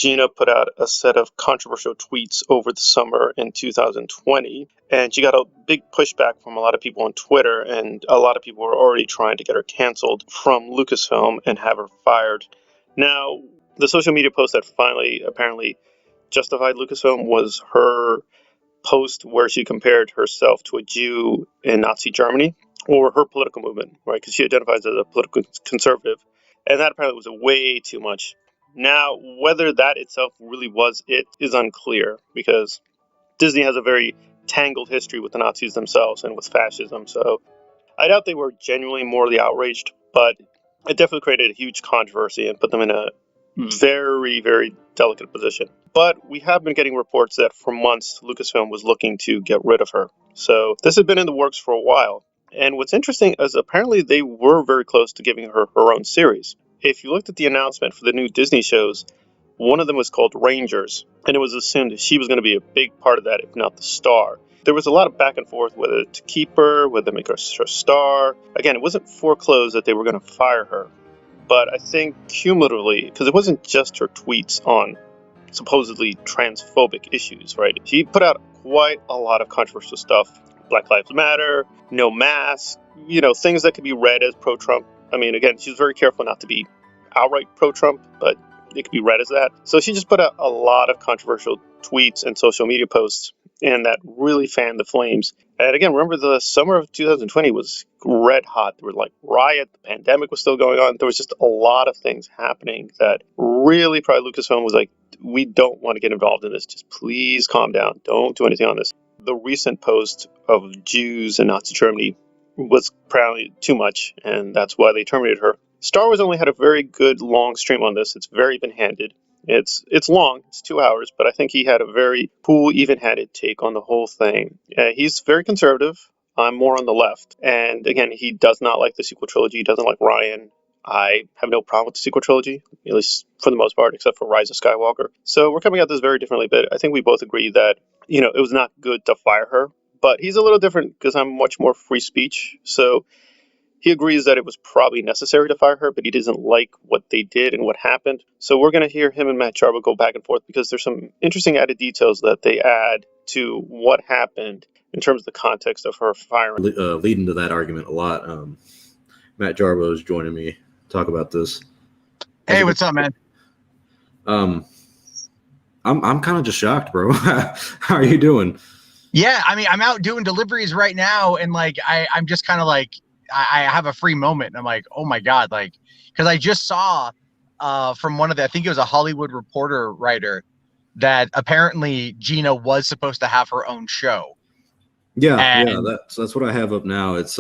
Gina put out a set of controversial tweets over the summer in 2020, and she got a big pushback from a lot of people on Twitter, and a lot of people were already trying to get her canceled from Lucasfilm and have her fired. Now, the social media post that finally apparently justified Lucasfilm was her post where she compared herself to a Jew in Nazi Germany, or her political movement, right? Because she identifies as a political conservative. And that apparently was way too much. Now, whether that itself really was it is unclear, because Disney has a very tangled history with the Nazis themselves and with fascism. So I doubt they were genuinely morally outraged, but it definitely created a huge controversy and put them in a very, very delicate position. But we have been getting reports that for months Lucasfilm was looking to get rid of her. So this had been in the works for a while. And what's interesting is apparently they were very close to giving her her own series. If you looked at the announcement for the new Disney shows, one of them was called Rangers, and it was assumed that she was going to be a big part of that, if not the star. There was a lot of back and forth whether to keep her, whether to make her a star. Again, it wasn't foreclosed that they were going to fire her. But I think cumulatively, because it wasn't just her tweets on supposedly transphobic issues, right? She put out quite a lot of controversial stuff. Black Lives Matter, no mask, things that could be read as pro-Trump. I mean, again, she was very careful not to be outright pro-Trump, but it could be read as that. So she just put out a lot of controversial tweets and social media posts, and that really fanned the flames. And again, remember the summer of 2020 was red hot. There were like riots, the pandemic was still going on. There was just a lot of things happening that really probably Lucasfilm was like, we don't want to get involved in this. Just please calm down. Don't do anything on this. The recent post of Jews in Nazi Germany was probably too much, and that's why they terminated her. Star Wars only had a very good long stream on this. It's very even-handed. It's long. It's 2 hours, but I think he had a very cool, even-handed take on the whole thing. He's very conservative. I'm more on the left. And again, he does not like the sequel trilogy. He doesn't like Ryan. I have no problem with the sequel trilogy, at least for the most part, except for Rise of Skywalker. So we're coming at this very differently, but I think we both agree that, it was not good to fire her. But he's a little different because I'm much more free speech. So he agrees that it was probably necessary to fire her, but he doesn't like what they did and what happened. So we're going to hear him and Matt Jarbo go back and forth because there's some interesting added details that they add to what happened in terms of the context of her firing. Leading to that argument a lot. Matt Jarbo is joining me to talk about this. Hey, what's up, man? I'm kind of just shocked, bro. How are you doing? Yeah, I mean, I'm out doing deliveries right now, and like I'm just kind of like I have a free moment, and I'm like, oh my god, like because I just saw from one of the, I think it was a Hollywood Reporter writer, that apparently Gina was supposed to have her own show. Yeah, that's what I have up now. It's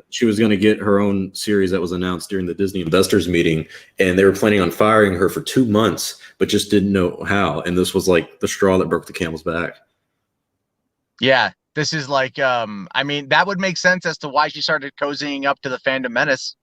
she was going to get her own series that was announced during the Disney investors meeting, and they were planning on firing her for 2 months, but just didn't know how. And this was like the straw that broke the camel's back. Yeah, this is like, I mean, that would make sense as to why she started cozying up to the Fandom Menace.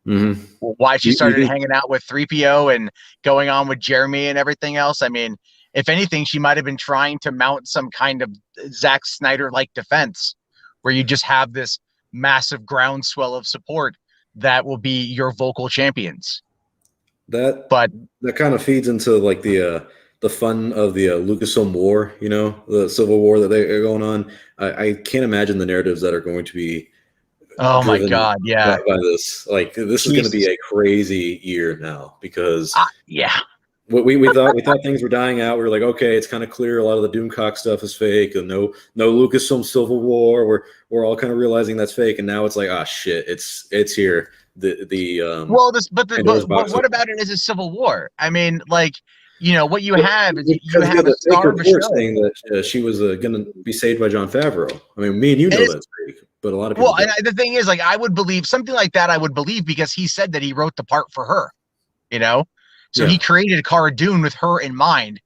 Mm-hmm. Why she started hanging out with 3PO and going on with Jeremy and everything else. I mean, if anything, she might have been trying to mount some kind of Zack Snyder-like defense where you just have this massive groundswell of support that will be your vocal champions. That kind of feeds into like the fun of the Lucasfilm War, the Civil War that they're going on. I can't imagine the narratives that are going to be. Oh my God! Yeah, by this, like this is going to be a crazy year now because we thought things were dying out. We were like, okay, it's kind of clear. A lot of the Doomcock stuff is fake, and no Lucasfilm Civil War. We're all kind of realizing that's fake, and now it's like, ah, shit, it's here. But what about it as a civil war? I mean, like. What you have is you have a star of a show saying that she was going to be saved by Jon Favreau. I mean, me and you know that's fake, but a lot of people. Well, and the thing is, like, I would believe something like that. I would believe because he said that he wrote the part for her. So he created Cara Dune with her in mind,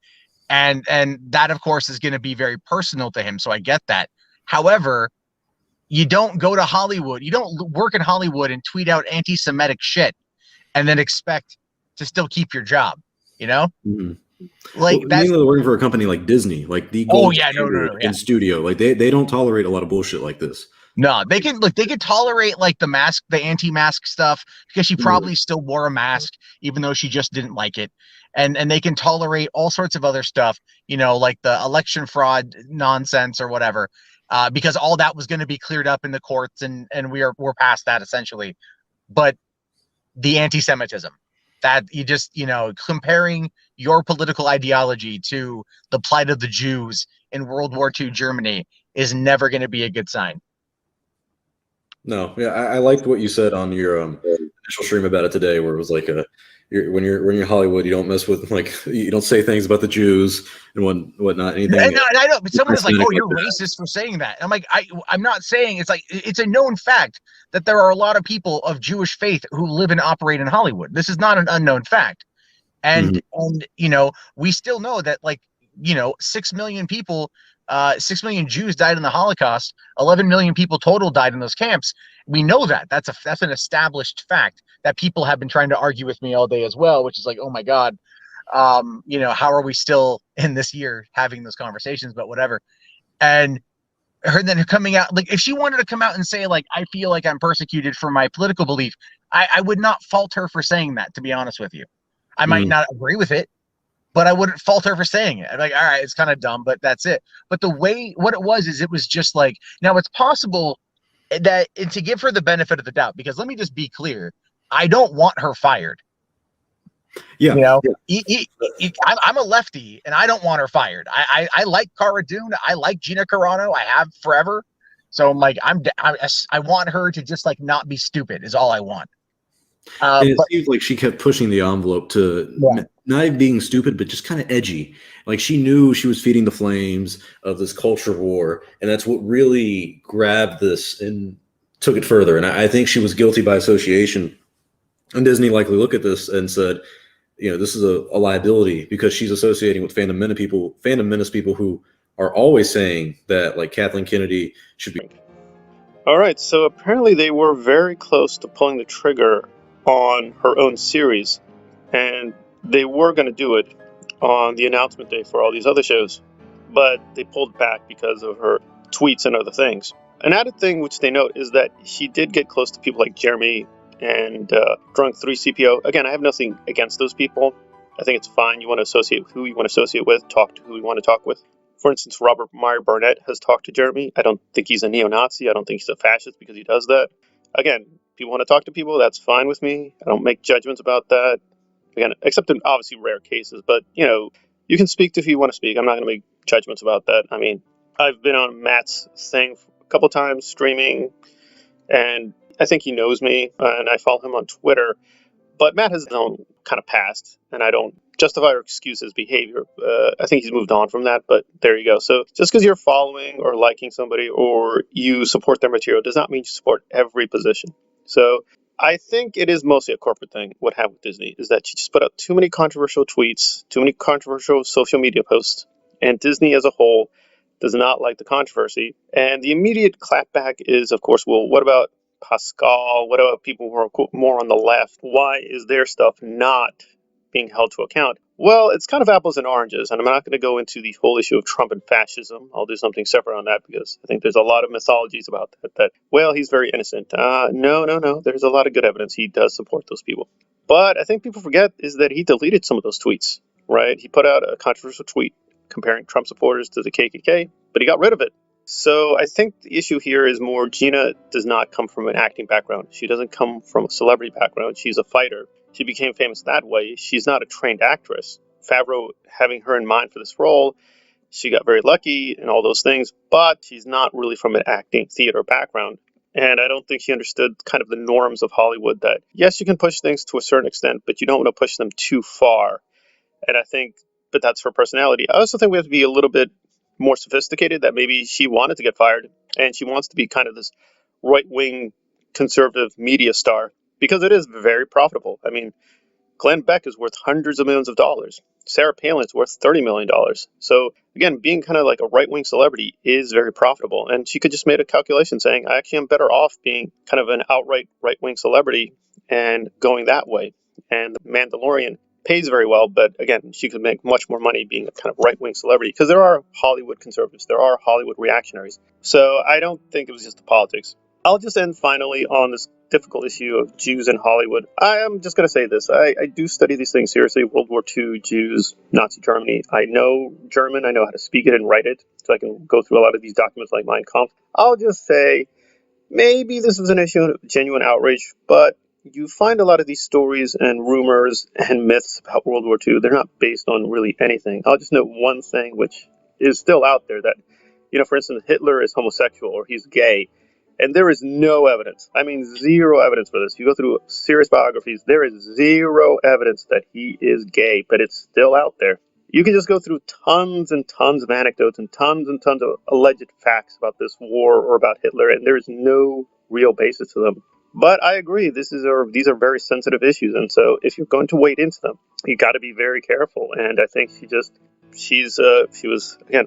and that of course is going to be very personal to him. So I get that. However, you don't go to Hollywood. You don't work in Hollywood and tweet out anti-Semitic shit, and then expect to still keep your job. Mm-hmm. Like that's working for a company like Disney, like the gold in studio. Like they don't tolerate a lot of bullshit like this. No, they can look. They could tolerate like the anti-mask stuff because she probably still wore a mask even though she just didn't like it, and they can tolerate all sorts of other stuff, like the election fraud nonsense or whatever, because all that was going to be cleared up in the courts, and we're past that essentially. But the anti-Semitism, that you just comparing your political ideology to the plight of the Jews in World War II Germany is never going to be a good sign. No, yeah, I liked what you said on your initial stream about it today, where it was like when you're in Hollywood, you don't mess with you don't say things about the Jews and whatnot. Anything. And I know, but someone is like, "Oh, you're racist for saying that." I'm like, I'm not saying. It's like it's a known fact that there are a lot of people of Jewish faith who live and operate in Hollywood. This is not an unknown fact, and we still know that 6 million people. 6 million Jews died in the Holocaust. 11 million people total died in those camps. We know that. That's an established fact that people have been trying to argue with me all day as well, which is like, oh my God, how are we still in this year having those conversations, but whatever. And her then coming out, like if she wanted to come out and say like, I feel like I'm persecuted for my political belief, I would not fault her for saying that, to be honest with you. I might not agree with it, but I wouldn't fault her for saying it. I'm like, all right, it's kind of dumb, but that's it. But what it was is it was just like, now it's possible that, and to give her the benefit of the doubt, because let me just be clear, I don't want her fired. Yeah. I'm a lefty and I don't want her fired. I like Cara Dune. I like Gina Carano. I have forever. So I'm like, I want her to just like not be stupid is all I want. And it seems like she kept pushing the envelope to not being stupid, but just kind of edgy. Like she knew she was feeding the flames of this culture war, and that's what really grabbed this and took it further. And I think she was guilty by association. And Disney likely looked at this and said, this is a liability because she's associating with Phantom Menace people who are always saying that like Kathleen Kennedy should be. All right, so apparently they were very close to pulling the trigger on her own series, and they were going to do it on the announcement day for all these other shows, but they pulled back because of her tweets and other things. An added thing which they note is that she did get close to people like Jeremy and Drunk 3CPO. Again, I have nothing against those people. I think it's fine. You want to associate with who you want to associate with, talk to who you want to talk with. For instance, Robert Meyer Barnett has talked to Jeremy. I don't think he's a neo-Nazi. I don't think he's a fascist because he does that. Again, people want to talk to people, that's fine with me. I don't make judgments about that. Again, except in obviously rare cases. But, you can speak to who you want to speak. I'm not going to make judgments about that. I mean, I've been on Matt's thing a couple times streaming, and I think he knows me, and I follow him on Twitter. But Matt has his own kind of past, and I don't justify or excuse his behavior. I think he's moved on from that, but there you go. So just because you're following or liking somebody or you support their material does not mean you support every position. So I think it is mostly a corporate thing. What happened with Disney is that she just put out too many controversial tweets, too many controversial social media posts, and Disney as a whole does not like the controversy. And the immediate clapback is, of course, well, what about Pascal? What about people who are more on the left? Why is their stuff not being held to account? Well, it's kind of apples and oranges, and I'm not going to go into the whole issue of Trump and fascism. I'll do something separate on that because I think there's a lot of mythologies about that, well, he's very innocent. No. There's a lot of good evidence he does support those people. But I think people forget is that he deleted some of those tweets, right? He put out a controversial tweet comparing Trump supporters to the KKK, but he got rid of it. So I think the issue here is more Gina does not come from an acting background. She doesn't come from a celebrity background. She's a fighter. She became famous that way. She's not a trained actress. Favreau having her in mind for this role, she got very lucky and all those things, but she's not really from an acting theater background. And I don't think she understood kind of the norms of Hollywood that, yes, you can push things to a certain extent, but you don't want to push them too far. And I think, but that's her personality. I also think we have to be a little bit more sophisticated, that maybe she wanted to get fired and she wants to be kind of this right-wing conservative media star because it is very profitable. I mean, Glenn Beck is worth hundreds of millions of dollars. Sarah Palin's worth $30 million. So again, being kind of like a right-wing celebrity is very profitable. And she could just made a calculation saying, I actually am better off being kind of an outright right-wing celebrity and going that way. And The Mandalorian pays very well, but again, she could make much more money being a kind of right-wing celebrity, because there are Hollywood conservatives, there are Hollywood reactionaries. So I don't think it was just the politics. I'll just end finally on this difficult issue of Jews in Hollywood. I am just going to say this. I do study these things seriously. World War II, Jews, Nazi Germany. I know German. I know how to speak it and write it, so I can go through a lot of these documents like Mein Kampf. I'll just say maybe this was an issue of genuine outrage, but you find a lot of these stories and rumors and myths about World War II. They're not based on really anything. I'll just note one thing, which is still out there, that, for instance, Hitler is homosexual or he's gay. And there is no evidence. I mean, zero evidence for this. You go through serious biographies, there is zero evidence that he is gay, but it's still out there. You can just go through tons and tons of anecdotes and tons of alleged facts about this war or about Hitler, and there's no real basis to them. But I agree, these are very sensitive issues, and so if you're going to wade into them, you got to be very careful. And I think she was, again,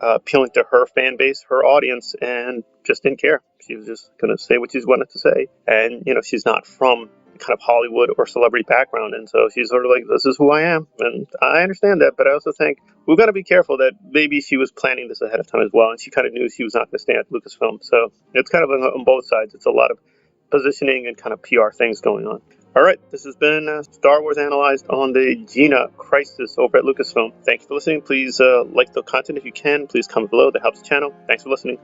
appealing to her fan base, her audience, and just didn't care. She was just going to say what she wanted to say. And, she's not from kind of Hollywood or celebrity background. And so she's sort of like, this is who I am. And I understand that. But I also think we've got to be careful that maybe she was planning this ahead of time as well. And she kind of knew she was not going to stay at Lucasfilm. So it's kind of on both sides. It's a lot of positioning and kind of PR things going on. All right, this has been Star Wars Analyzed on the Gina crisis over at Lucasfilm. Thank you for listening. Please like the content if you can. Please comment below. That helps the channel. Thanks for listening.